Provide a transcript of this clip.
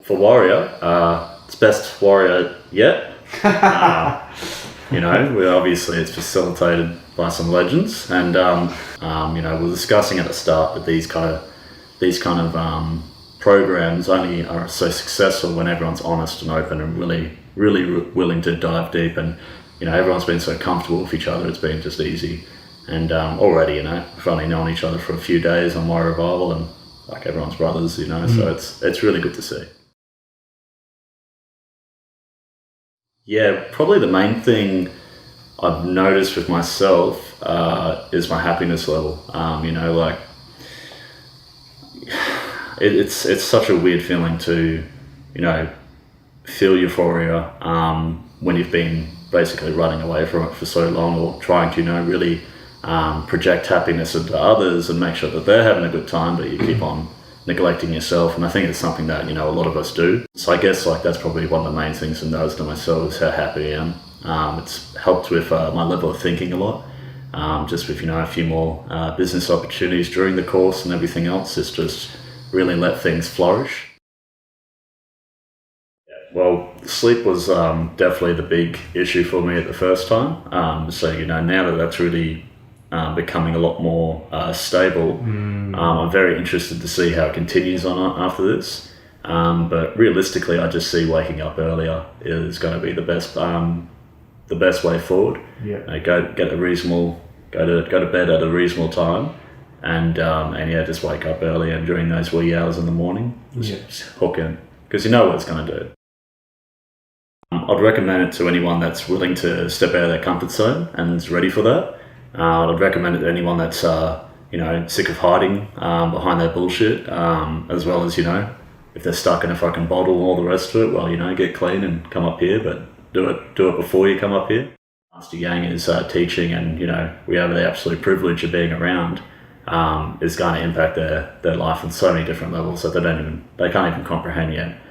for Warrior, it's best Warrior yet. It's facilitated by some legends, and we're discussing at the start that these kind of programs only are so successful when everyone's honest and open and really willing to dive deep, and everyone's been so comfortable with each other. It's been just easy, and already we've only known each other for a few days on Warrior Revival, and like everyone's brothers, so it's really good to see. Yeah, probably the main thing I've noticed with myself is my happiness level. It's such a weird feeling to, feel euphoria when you've been basically running away from it for so long, or trying to, really project happiness into others and make sure that they're having a good time, but you keep on neglecting yourself. And I think it's something that a lot of us do. So I guess that's probably one of the main things to notice to myself is how happy I am. It's helped with my level of thinking a lot. Just with a few more business opportunities during the course and everything else, it's just really let things flourish. Well, sleep was definitely the big issue for me at the first time. So now that that's really becoming a lot more stable, I'm very interested to see how it continues on after this. But realistically, I just see waking up earlier is going to be the best way forward. Yeah. Go to bed at a reasonable time, and just wake up early, and during those wee hours in the morning, just hook in, because you know what it's going to do. I'd recommend it to anyone that's willing to step out of their comfort zone and is ready for that. I'd recommend it to anyone that's sick of hiding behind their bullshit, as well as if they're stuck in a fucking bottle and all the rest of it. Well, get clean and come up here, but do it before you come up here. Master Yang is teaching, and we have the absolute privilege of being around. Is going to impact their life on so many different levels that they can't even comprehend yet.